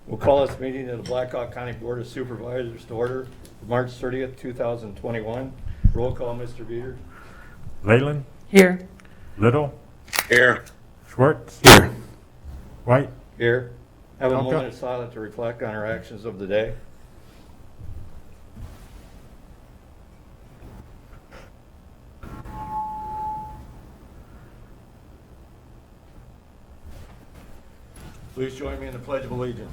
We'll call this meeting of the Blackhawk County Board of Supervisors to order, March 30th, 2021. Roll call, Mr. Veeder. Leyland, Here. Little, Here. Schwartz, Here. White. Here. Have a Okay. moment of silence to reflect on our actions of the day. Please join me in the Pledge of Allegiance.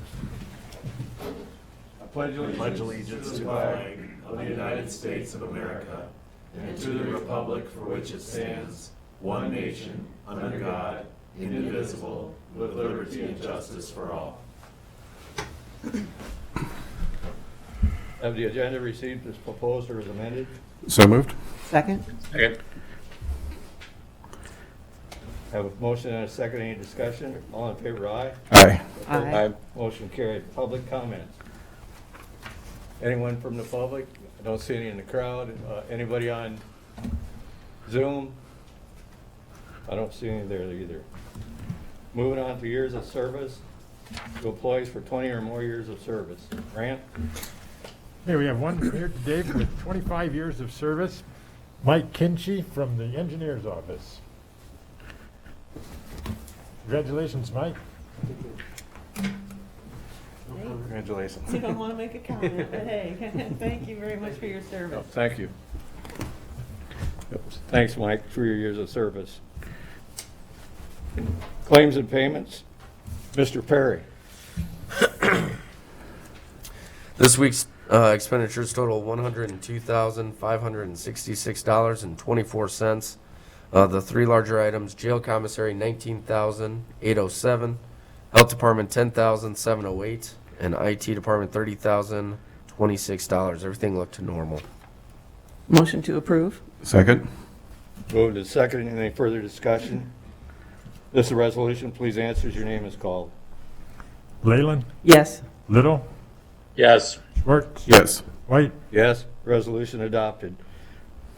I pledge allegiance to the flag of the United States of America and to the republic for which it stands, one nation, under God, indivisible, with liberty and justice for all. Have the agenda received as proposed or as amended? So moved. Second. Second. Have a motion and a second. Any discussion? All in favor, aye. Aye. Aye. Motion carried. Public comments. Anyone from the public? I don't see any in the crowd. Anybody on Zoom? I don't see any there either. Moving on to years of service. To employees for 20 or more years of service. Grant? Here we have one here today with 25 years of service, Mike Kinchy from the engineer's office. Congratulations, Mike. Congratulations. You don't want to make a comment, but hey, thank you very much for your service. Thank you. Thanks, Mike, for your years of service. Claims and payments. Mr. Perry. This week's expenditures total $102,566.24. The three larger items: jail commissary $19,807, health department $10,708, and IT department $30,026. Everything looked normal. Motion to approve. Second. Moved and seconded. Any further discussion? This is a resolution. Please answer as your name is called. Leyland, Yes. Little, Yes. Schwartz, Yes. White. Yes, resolution adopted.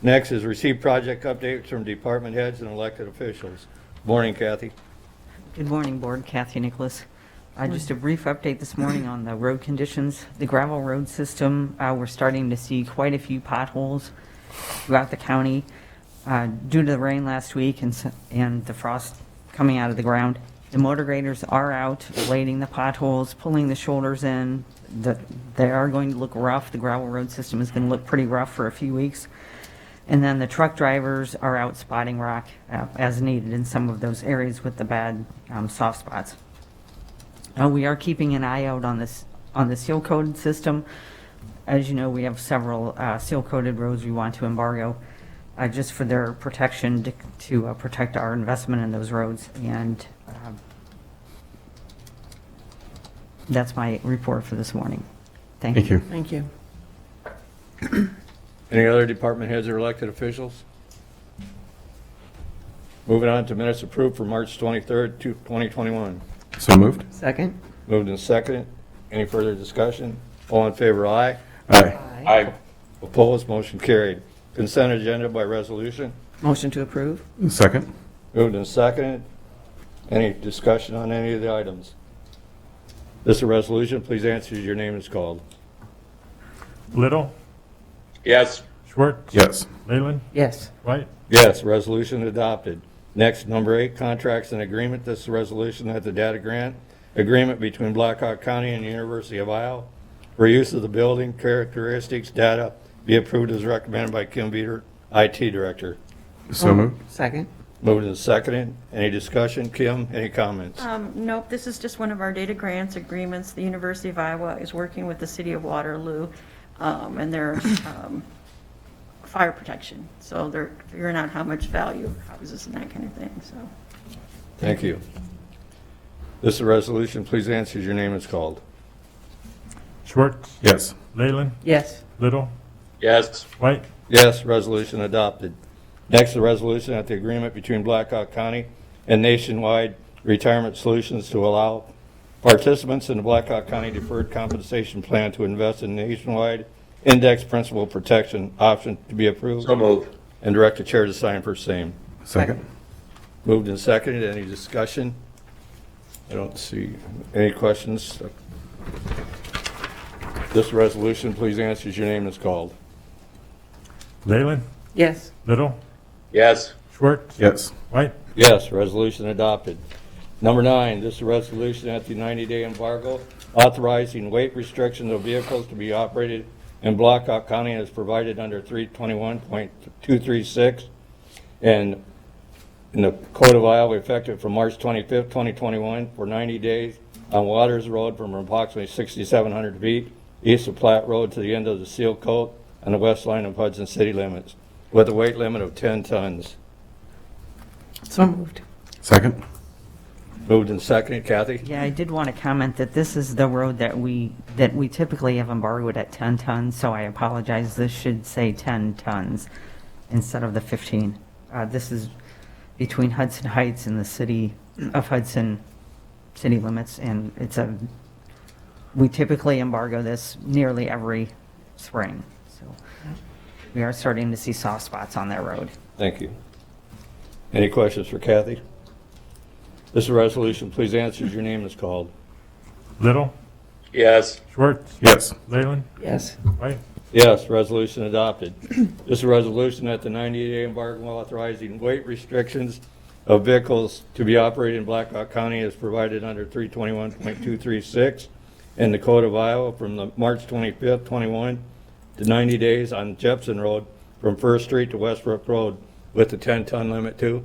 Next is receive project updates from department heads and elected officials. Morning, Kathy. Good morning, Board. Kathy Nicholas. Just a brief update this morning on the road conditions. The gravel road system, we're starting to see quite a few potholes throughout the county due to the rain last week and the frost coming out of the ground. The motor graders are out, blading the potholes, pulling the shoulders in. They are going to look rough. The gravel road system is going to look pretty rough for a few weeks. And then the truck drivers are out spotting rock as needed in some of those areas with the bad soft spots. We are keeping an eye out on the seal coated system. As you know, we have several seal coated roads we want to embargo just for their protection to protect our investment in those roads. And that's my report for this morning. Thank you. Thank you. Any other department heads or elected officials? Moving on to minutes approved for March 23rd, 2021. So moved. Second. Moved and seconded. Any further discussion? All in favor, aye. Aye. Aye. Opposed, motion carried. Consent agenda by resolution. Motion to approve. Second. Moved and seconded. Any discussion on any of the items? This is a resolution. Please answer as your name is called. Little, Yes. Schwartz, Yes. Leyland, Yes. White. Yes, resolution adopted. Next, number 8, contracts and agreement. This is a resolution that the data grant agreement between Blackhawk County and the University of Iowa for use of the building characteristics data be approved as recommended by Kim Veeder, IT Director. So moved. Second. Moved and seconded. Any discussion? Kim, any comments? Nope, this is just one of our data grants agreements. The University of Iowa is working with the City of Waterloo and their fire protection. So they're figuring out how much value houses and that kind of thing, so. Thank you. This is a resolution. Please answer as your name is called. Schwartz, Yes. Leyland, Yes. Little, Yes. White. Yes, resolution adopted. Next, the resolution that the agreement between Blackhawk County and Nationwide Retirement Solutions to allow participants in the Blackhawk County Deferred Compensation Plan to invest in Nationwide Index Principal Protection option to be approved. So moved. And direct the chair to sign for same. Second. Moved and seconded. Any discussion? I don't see any questions. This resolution, please answer as your name is called. Leyland, Yes. Little, Yes. Schwartz, Yes. White. Yes, resolution adopted. Number 9, this is a resolution at the 90-day embargo authorizing weight restrictions of vehicles to be operated in Blackhawk County as provided under 321.236 and in the Code of Iowa effective from March 25th, 2021 for 90 days on Waters Road from approximately 6,700 feet east of Platte Road to the end of the seal coat on the west line of Hudson city limits with a weight limit of 10 tons. So moved. Second. Moved and seconded. Kathy? Yeah, I did want to comment that this is the road that we typically have embargoed at 10 tons, so I apologize. This should say 10 tons instead of the 15. This is between Hudson Heights and the city of Hudson city limits, and we typically embargo this nearly every spring. So we are starting to see soft spots on that road. Thank you. Any questions for Kathy? This is a resolution. Please answer as your name is called. Little, Yes. Schwartz, Yes. Leyland, Yes. White. Yes, resolution adopted. This is a resolution at the 90-day embargo authorizing weight restrictions of vehicles to be operated in Blackhawk County as provided under 321.236 in the Code of Iowa from the March 25th, 21 to 90 days on Jepson Road from First Street to Westbrook Road with the 10-ton limit too?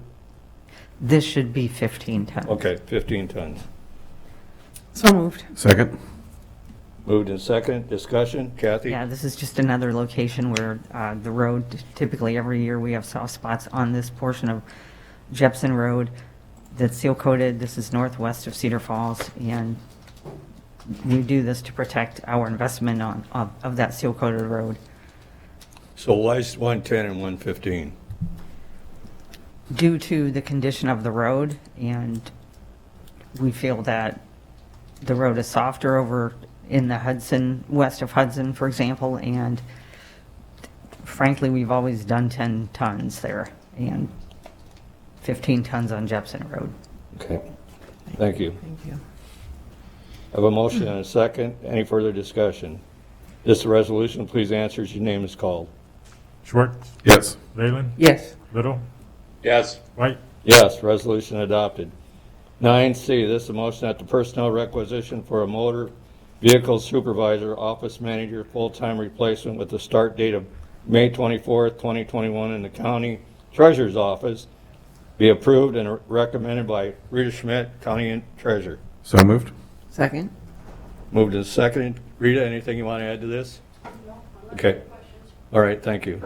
This should be 15 tons. Okay, 15 tons. So moved. Second. Moved in second. Discussion. Kathy? Yeah, this is just another location where the road, typically every year we have soft spots on this portion of Jepson Road that's seal coated. This is northwest of Cedar Falls, and we do this to protect our investment of that seal coated road. So why is 110 and 115? Due to the condition of the road, and we feel that the road is softer over in the Hudson, west of Hudson, for example, and frankly, we've always done 10 tons there and 15 tons on Jepson Road. Okay. Thank you. Thank you. I have a motion and a second. Any further discussion? This resolution, please answer as your name is called. Schwartz, Yes. Leyland, Yes. Little, Yes. White. Yes, resolution adopted. 9C, this is a motion that the personnel requisition for a motor vehicle supervisor, office manager, full-time replacement with the start date of May 24th, 2021 in the county treasurer's office be approved and recommended by Rita Schmidt, county treasurer. So moved. Second. Moved and seconded. Rita, anything you want to add to this? Okay. All right, thank you.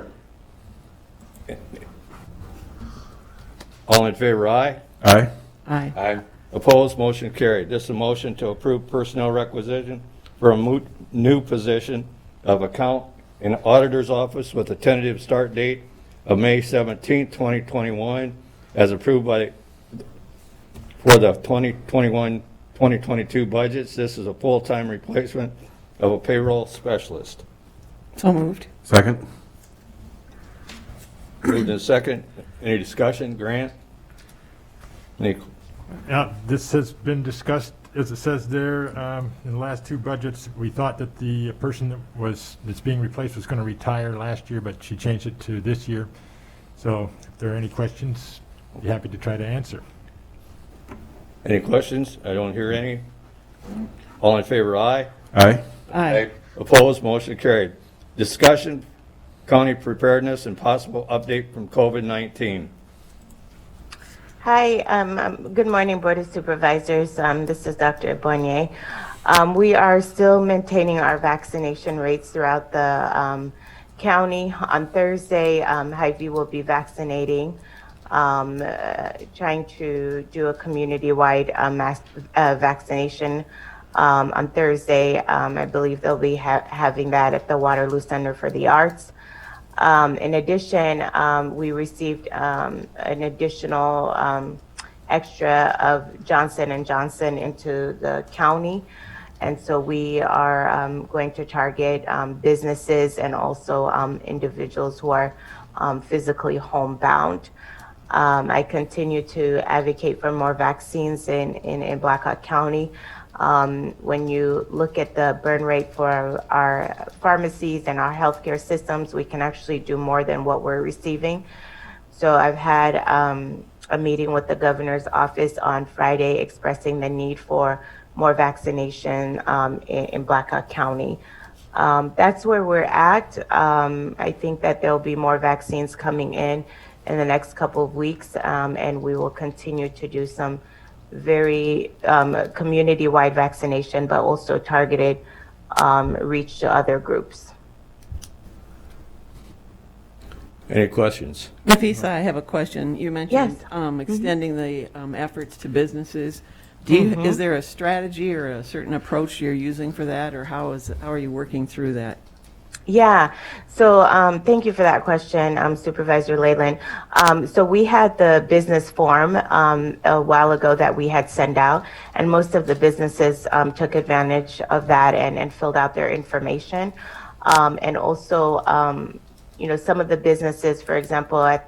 All in favor, aye? Aye. Aye. Aye. Opposed, motion carried. This is a motion to approve personnel requisition for a new position of account in auditor's office with a tentative start date of May 17th, 2021, as approved for the 2021-2022 budgets. This is a full-time replacement of a payroll specialist. So moved. Second. Moved in second. Any discussion? Grant? Any? Yeah, this has been discussed, as it says there, in the last two budgets. We thought that the person that's being replaced was going to retire last year, but she changed it to this year. So if there are any questions, be happy to try to answer. Any questions? I don't hear any. All in favor, aye? Aye. Aye. Opposed, motion carried. Discussion, county preparedness, and possible update from COVID-19. Hi, good morning, Board of Supervisors. This is Dr. Bonnier. We are still maintaining our vaccination rates throughout the county. On Thursday, Hy-Vee will be vaccinating, trying to do a community-wide mass vaccination on Thursday. I believe they'll be having that at the Waterloo Center for the Arts. In addition, we received an additional extra of Johnson & Johnson into the county. And so we are going to target businesses and also individuals who are physically homebound. I continue to advocate for more vaccines in Blackhawk County. When you look at the burn rate for our pharmacies and our healthcare systems, we can actually do more than what we're receiving. So I've had a meeting with the governor's office on Friday expressing the need for more vaccination in Blackhawk County. That's where we're at. I think that there'll be more vaccines coming in the next couple of weeks, and we will continue to do some very community-wide vaccination, but also targeted reach to other groups. Any questions? Nafisa, I have a question. You mentioned Yes. extending the efforts to businesses. Is there a strategy or a certain approach you're using for that, or how are you working through that? Yeah, so thank you for that question, Supervisor Leyland. So we had the business form a while ago that we had sent out, and most of the businesses took advantage of that and filled out their information. And also, you know, some of the businesses, for example, at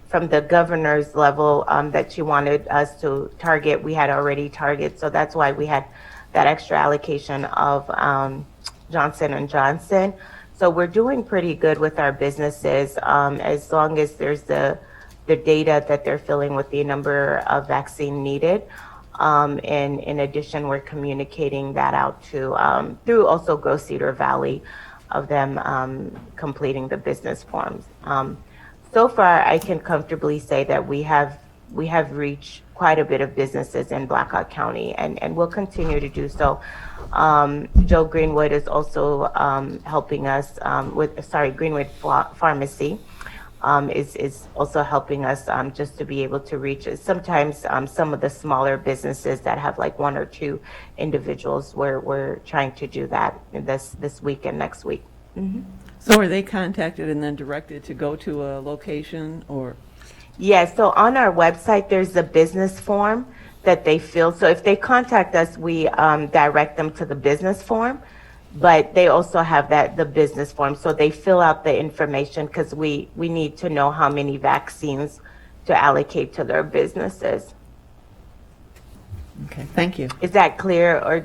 from the governor's level that she wanted us to target, we had already targeted. So that's why we had that extra allocation of Johnson & Johnson. So we're doing pretty good with our businesses as long as there's the data that they're filling with the number of vaccine needed. And in addition, we're communicating that out to through also Gross Cedar Valley of them completing the business forms. So far, I can comfortably say that we have reached quite a bit of businesses in Blackhawk County, and we'll continue to do so. Joe Greenwood is also helping us Greenwood Pharmacy is also helping us just to be able to reach sometimes some of the smaller businesses that have like one or two individuals. We're trying to do that this week and next week. Mm-hmm. So are they contacted and then directed to go to a location, or? Yes, so on our website, there's a business form that they fill. So if they contact us, we direct them to the business form, but they also have the business form. So they fill out the information because we need to know how many vaccines to allocate to their businesses. Okay, thank you. Is that clear? Or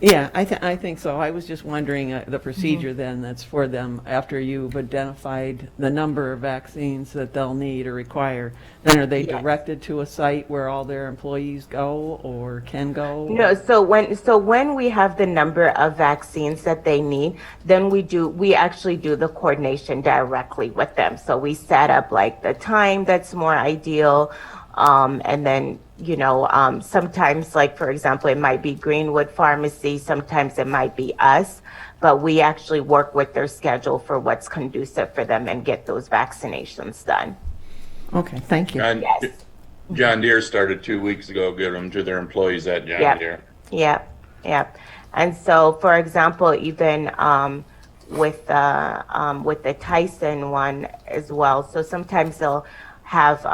Yeah, I think so. I was just wondering the procedure then that's for them after you've identified the number of vaccines that they'll need or require. Then are they directed to a site where all their employees go or can go? No, so when we have the number of vaccines that they need, then we actually do the coordination directly with them. So we set up like the time that's more ideal, and then sometimes, like, for example, it might be Greenwood Pharmacy, sometimes it might be us, but we actually work with their schedule for what's conducive for them and get those vaccinations done. Okay, thank you. Yes. John Deere started 2 weeks ago, giving them to their employees at John Deere. Yep. And so, for example, even with the Tyson one as well, so sometimes they'll have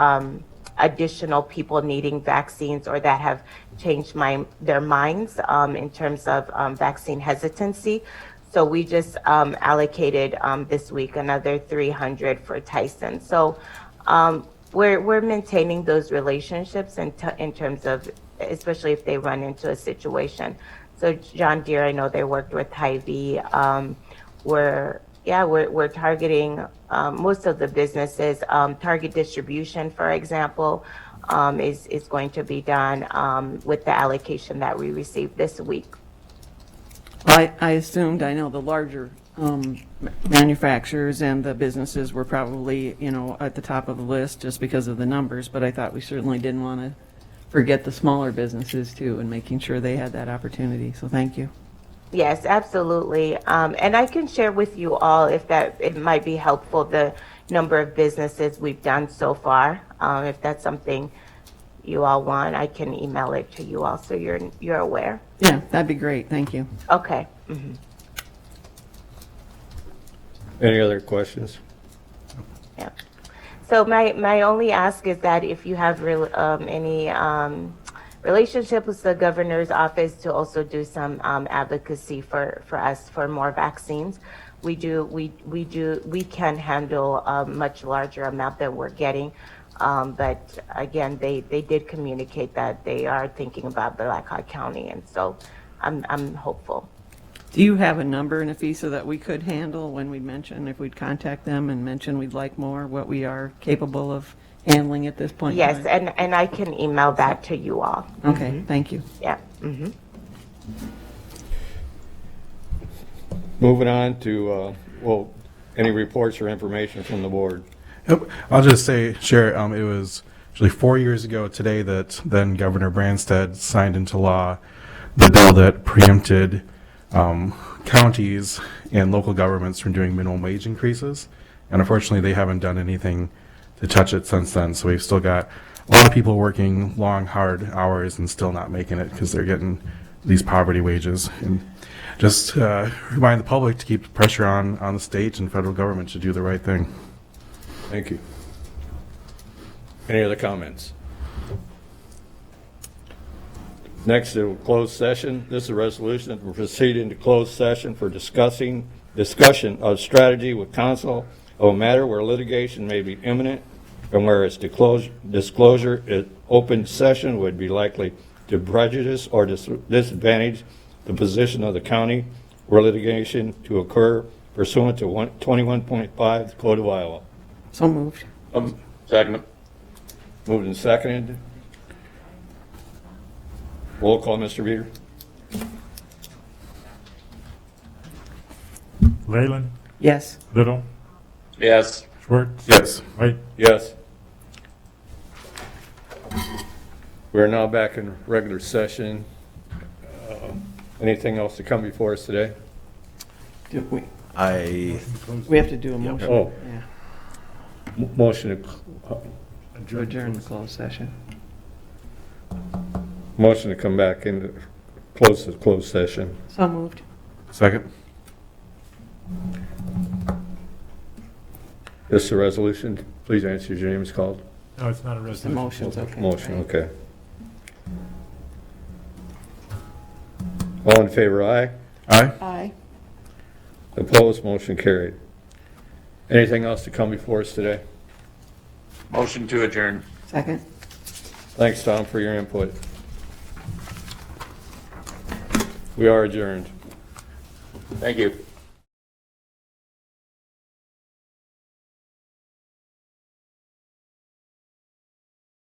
additional people needing vaccines or that have changed their minds in terms of vaccine hesitancy. So we just allocated this week another 300 for Tyson. So we're maintaining those relationships in terms of, especially if they run into a situation. So John Deere, I know they worked with Hy-Vee. We're targeting most of the businesses. Target distribution, for example, is going to be done with the allocation that we received this week. I assumed, I know the larger manufacturers and the businesses were probably, at the top of the list just because of the numbers, but I thought we certainly didn't want to forget the smaller businesses too and making sure they had that opportunity. So thank you. Yes, absolutely. And I can share with you all, if it might be helpful, the number of businesses we've done so far. If that's something you all want, I can email it to you all so you're aware. Yeah, that'd be great. Thank you. Okay. Mm-hmm. Any other questions? Yeah. So my only ask is that if you have any relationship with the governor's office to also do some advocacy for us for more vaccines. We can handle a much larger amount than we're getting. But again, they did communicate that they are thinking about Blackhawk County, and so I'm hopeful. Do you have a number and a fee so that we could handle when we mention, if we'd contact them and mention we'd like more, what we are capable of handling at this point? in Yes, time? and I can email that to you all. Okay, thank you. Yeah. Mm-hmm. Moving on to, well, any reports or information from the board? Yep. I'll just share, it was actually 4 years ago today that then Governor Branstad signed into law the bill that preempted counties and local governments from doing minimum wage increases. And unfortunately, they haven't done anything to touch it since then. So we've still got a lot of people working long, hard hours and still not making it because they're getting these poverty wages. And just remind the public to keep pressure on the state and federal government to do the right thing. Thank you. Any other comments? Next, to closed session. This is a resolution that will proceed into closed session for discussion of strategy with counsel of a matter where litigation may be imminent and where its disclosure in open session would be likely to prejudice or disadvantage the position of the county where litigation to occur pursuant to 21.5 of the Code of Iowa. So moved. Second. Moved and seconded. Roll call, Mr. Beater. Leyland, Yes. Little, Yes. Schwartz, Yes. White. Yes. We are now back in regular session. Anything else to come before us today? We I have to do a motion. Oh. Yeah. Motion To adjourn the closed session. motion to come back into closed session. So moved. second. This is a resolution. Please answer your name is called. No, it's not a The resolution. motion's okay. Motion, okay. All in favor, aye. Aye. Aye. Opposed, motion carried. Anything else to come before us today? Motion to adjourn. Second. Thanks, Tom, for your input. We are adjourned. Thank you.